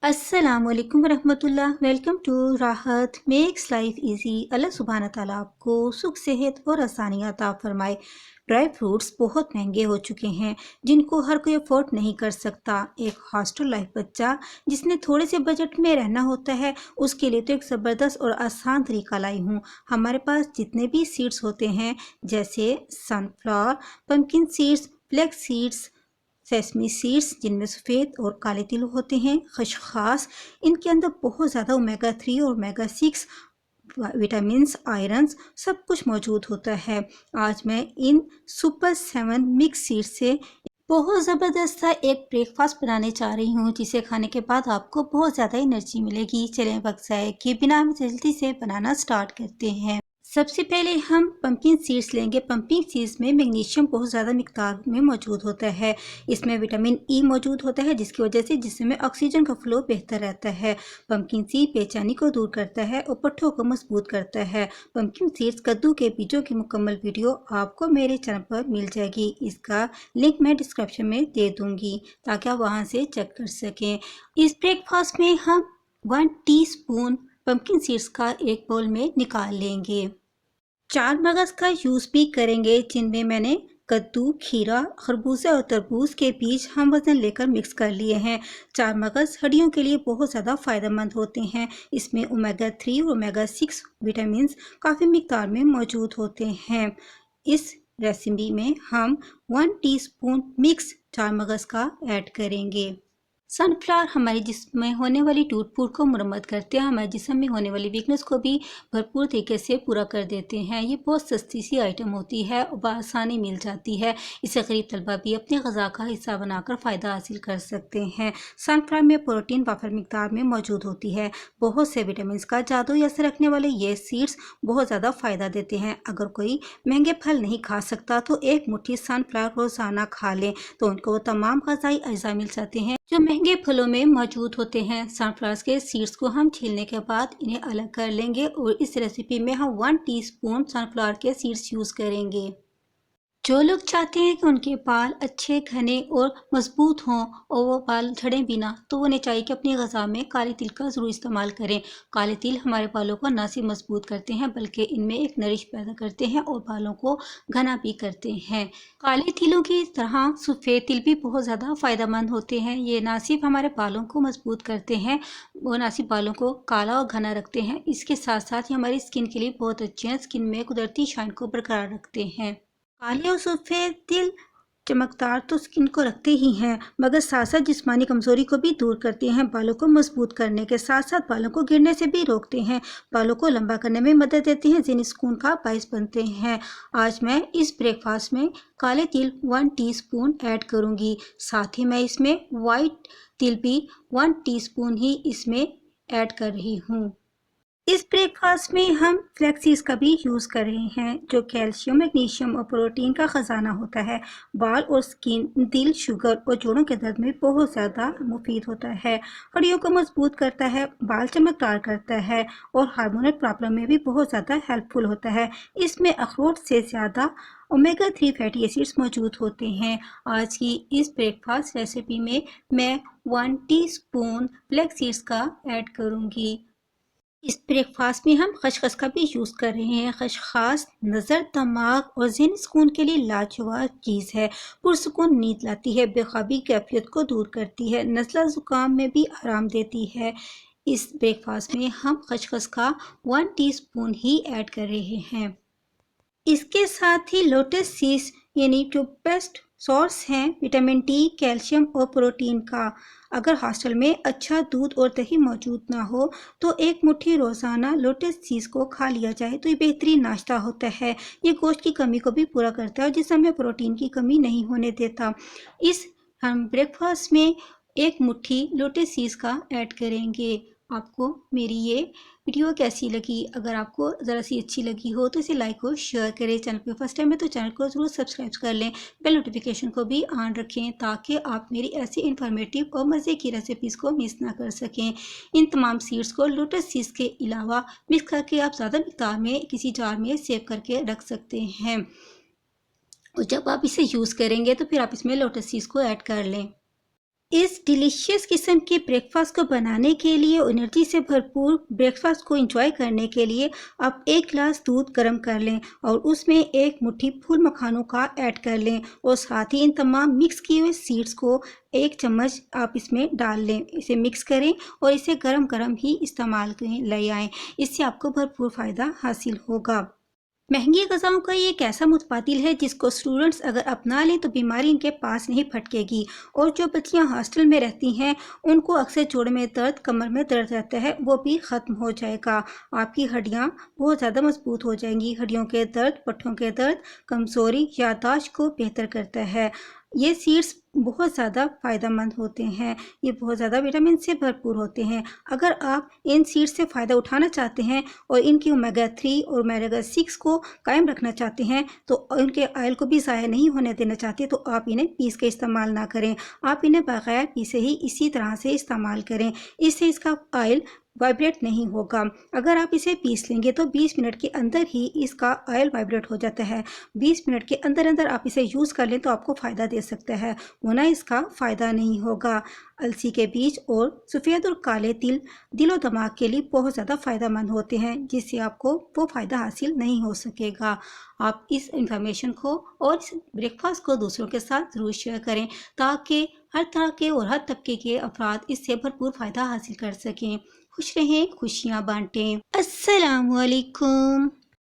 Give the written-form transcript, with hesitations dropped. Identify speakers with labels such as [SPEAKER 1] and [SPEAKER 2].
[SPEAKER 1] अस्सलामुअलैकुम वरहमतुल्लाह। Welcome to राहत makes life easy. अल्लाह सुब्हान ताला आपको सुख सेहत और आसानियाँ अता फरमाए। ड्राई फ्रूट्स बहुत महंगे हो चुके हैं जिनको हर कोई अफोर्ड नहीं कर सकता। एक हॉस्टल लाइफ बच्चा जिसने थोड़े से बजट में रहना होता है उसके लिए तो एक ज़बरदस्त और आसान तरीका लाई हूँ। हमारे पास जितने भी सीड्स होते हैं जैसे sunflower, pumpkin seeds, flax seeds, sesame seeds जिनमें सफ़ेद और काले तिल होते हैं, खसखस, इनके अंदर बहुत ज़्यादा ओमेगा 3 और ओमेगा 6 विटामिन्स, आयरन्स सब कुछ मौजूद होता है। आज मैं इन सुपर 7 मिक्स सीड से बहुत ज़बरदस्त सा एक ब्रेकफास्ट बनाने चाह रही हूँ जिसे खाने के बाद आपको बहुत ज़्यादा एनर्जी मिलेगी। चलें वक्त ज़ाया किए बिना हम जल्दी से बनाना स्टार्ट करते हैं। सबसे पहले हम पम्पकिन सीड्स लेंगे। पम्पकिन सीड्स में मैग्नीशियम बहुत ज़्यादा मिकदार में मौजूद होता है। इसमें विटामिन ई मौजूद होता है जिसकी वजह से जिस्म में ऑक्सीजन का फ्लो बेहतर रहता है। पम्पकिन सीड बेचैनी को दूर करता है और पट्ठों को मजबूत करता है। पम्पकिन सीड्स कद्दू के बीजों की मुकम्मल वीडियो आपको मेरे चैनल पर मिल जाएगी। इसका लिंक मैं डिस्क्रिप्शन में दे दूँगी ताकि आप वहाँ से चेक कर सकें। इस ब्रेकफास्ट में हम 1 टीस्पून पम्पकिन सीड्स का एक बाउल में निकाल लेंगे। 4 मगज़ का यूज़ भी करेंगे जिनमें मैंने कद्दू, खीरा, खरबूजा और तरबूज के बीज हम वज़न लेकर मिक्स कर लिए हैं। 4 मगज़ हड्डियों के लिए बहुत ज़्यादा फ़ायदेमंद होते हैं। इसमें ओमेगा 3 और ओमेगा 6 विटामिन्स काफ़ी मिकदार में मौजूद होते हैं। इस रेसिपी में हम 1 टीस्पून मिक्स 4 मगज़ का ऐड करेंगे। सनफ्लावर हमारे जिस्म में होने वाली टूट फूट को मुरम्मत करते हैं, हमारे जिस्म में होने वाली वीकनेस को भी भरपूर तरीके से पूरा कर देते हैं। ये बहुत सस्ती सी आइटम होती है और बआसानी मिल जाती है। इसे गरीब तलबा भी अपने ग़िज़ा का हिस्सा बनाकर फ़ायदा हासिल कर सकते हैं। सनफ्लावर में प्रोटीन वाफर मिकदार में मौजूद होती है। बहुत से विटामिन का जादुई असर रखने वाले ये सीड्स बहुत ज़्यादा फ़ायदा देते हैं। अगर कोई महंगे फल नहीं खा सकता तो एक मुट्ठी सनफ्लावर रोज़ाना खा लें तो उनको वो तमाम ग़िज़ाई अज्जा मिल जाते हैं जो महंगे फलों में मौजूद होते हैं। सनफ्लावर के सीड्स को हम छीलने के बाद इन्हें अलग कर लेंगे और इस रेसिपी में हम 1 टीस्पून सनफ्लावर के सीड्स यूज़ करेंगे। जो लोग चाहते हैं कि उनके बाल अच्छे, घने और मजबूत हों और वो बाल झड़ें भी ना, तो उन्हें चाहिए कि अपनी ग़िज़ा में काले तिल का ज़रूर इस्तेमाल करें। काले तिल हमारे बालों को न सिर्फ मजबूत करते हैं बल्कि इनमें एक नरिश पैदा करते हैं और बालों को घना भी करते हैं। काले तिलों की तरह सफ़ेद तिल भी बहुत ज़्यादा फ़ायदेमंद होते हैं। ये ना सिर्फ हमारे बालों को मजबूत करते हैं, वो ना सिर्फ बालों को काला और घना रखते हैं, इसके साथ साथ ये हमारी स्किन के लिए बहुत अच्छे हैं। स्किन में कुदरती शाइन को बरकरार रखते हैं। काले और सफ़ेद तिल चमकदार तो स्किन को रखते ही हैं मगर साथ साथ जिस्मानी कमज़ोरी को भी दूर करते हैं। बालों को मजबूत करने के साथ साथ बालों को गिरने से भी रोकते हैं। बालों को लंबा करने में मदद देते हैं, ज़हनी सुकून का बायस बनते हैं। आज मैं इस ब्रेकफास्ट में काले तिल 1 टीस्पून ऐड करूँगी। साथ ही मैं इसमें वाइट तिल भी 1 टीस्पून ही इसमें ऐड कर रही हूँ। इस ब्रेकफास्ट में हम फ्लैक्स सीड्स का भी यूज़ कर रहे हैं जो कैल्शियम, मैग्नीशियम और प्रोटीन का ख़जाना होता है। बाल और स्किन, दिल, शुगर और जोड़ों के दर्द में बहुत ज़्यादा मुफीद होता है। हड्डियों को मजबूत करता है, बाल चमकदार करता है और हार्मोनल प्रॉब्लम में भी बहुत ज़्यादा हेल्पफुल होता है। इसमें अखरोट से ज़्यादा ओमेगा 3 फैटी एसिड्स मौजूद होते हैं। आज की इस ब्रेकफास्ट रेसिपी में मैं 1 टीस्पून फ्लैक्स सीड्स का ऐड करूँगी। इस ब्रेकफास्ट में हम खसखस का भी यूज़ कर रहे हैं। खसखस नज़र, दिमाग और ज़हनी सुकून के लिए लाजवाब चीज़ है। पुरसुकून नींद लाती है, बेख्वाबी कैफियत को दूर करती है, नज़ला ज़ुकाम में भी आराम देती है। इस ब्रेकफास्ट में हम खसखस का 1 टीस्पून ही ऐड कर रहे हैं। इसके साथ ही लोटस सीड्स यानी जो बेस्ट सोर्स हैं विटामिन डी, कैल्शियम और प्रोटीन का। अगर हॉस्टल में अच्छा दूध और दही मौजूद ना हो तो एक मुट्ठी रोज़ाना लोटस सीड्स को खा लिया जाए तो ये बेहतरीन नाश्ता होता है। ये गोश्त की कमी को भी पूरा करता है और जिसमें प्रोटीन की कमी नहीं होने देता। इस हम ब्रेकफास्ट में एक मुट्ठी लोटस सीड्स का ऐड करेंगे। आपको मेरी ये वीडियो कैसी लगी? अगर आपको ज़रा सी अच्छी लगी हो तो इसे लाइक और शेयर करें। चैनल पे फर्स्ट टाइम है तो चैनल को ज़रूर सब्सक्राइब कर लें। बेल नोटिफिकेशन को भी ऑन रखें ताकि आप मेरी ऐसी इन्फॉर्मेटिव और मज़े की रेसिपीज़ को मिस ना कर सकें। इन तमाम सीड्स को लोटस सीड्स के अलावा मिक्स करके आप ज़्यादा मिकदार में किसी जार में सेव करके रख सकते हैं और जब आप इसे यूज़ करेंगे तो फिर आप इसमें लोटस सीड्स को ऐड कर लें। इस डिलीशियस किस्म के ब्रेकफास्ट को बनाने के लिए और एनर्जी से भरपूर ब्रेकफास्ट को एंजॉय करने के लिए आप एक गिलास दूध गर्म कर लें और उसमें एक मुट्ठी फूल मखानों का ऐड कर लें और साथ ही इन तमाम मिक्स किए हुए सीड्स को एक चम्मच आप इसमें डाल लें। इसे मिक्स करें और इसे गरम गरम ही इस्तेमाल करें ले आएँ। इससे आपको भरपूर फ़ायदा हासिल होगा। महंगी ग़िज़ाओं का ये एक ऐसा मुतबादिल है जिसको स्टूडेंट्स अगर अपना लें तो बीमारी इनके पास नहीं फटकेगी। और जो बच्चियां हॉस्टल में रहती हैं उनको अक्सर जोड़ में दर्द, कमर में दर्द रहता है, वो भी ख़त्म हो जाएगा। आपकी हड्डियां बहुत ज़्यादा मजबूत हो जाएंगी। हड्डियों के दर्द, पट्ठों के दर्द, कमज़ोरी, याददाश्त को बेहतर करता है। ये सीड्स बहुत ज़्यादा फ़ायदेमंद होते हैं। ये बहुत ज़्यादा विटामिन से भरपूर होते हैं। अगर आप इन सीड्स से फ़ायदा उठाना चाहते हैं और इनकी ओमेगा 3 और ओमेगा 6 को कायम रखना चाहते हैं, तो इनके ऑयल को भी ज़ाया नहीं होने देना चाहते, तो आप इन्हें पीस के इस्तेमाल ना करें। आप इन्हें बगैर पीसे ही इसी तरह से इस्तेमाल करें। इससे इसका ऑयल वाइब्रेट नहीं होगा। अगर आप इसे पीस लेंगे तो 20 मिनट के अंदर ही इसका ऑयल वाइब्रेट हो जाता है। 20 मिनट के अंदर अंदर आप इसे यूज़ कर लें तो आपको फ़ायदा दे सकता है, वरना इसका फ़ायदा नहीं होगा। अलसी के बीज और सफ़ेद और काले तिल दिल और दिमाग के लिए बहुत ज़्यादा फ़ायदेमंद होते हैं, जिससे आपको वो फ़ायदा हासिल नहीं हो सकेगा। आप इस इंफॉर्मेशन को और इस ब्रेकफास्ट को दूसरों के साथ ज़रूर शेयर करें ताकि हर तरह के और हर तबके के अफराद इससे भरपूर फ़ायदा हासिल कर सकें। खुश रहें, खुशियाँ बांटें। अस्सलामु अलैकुम।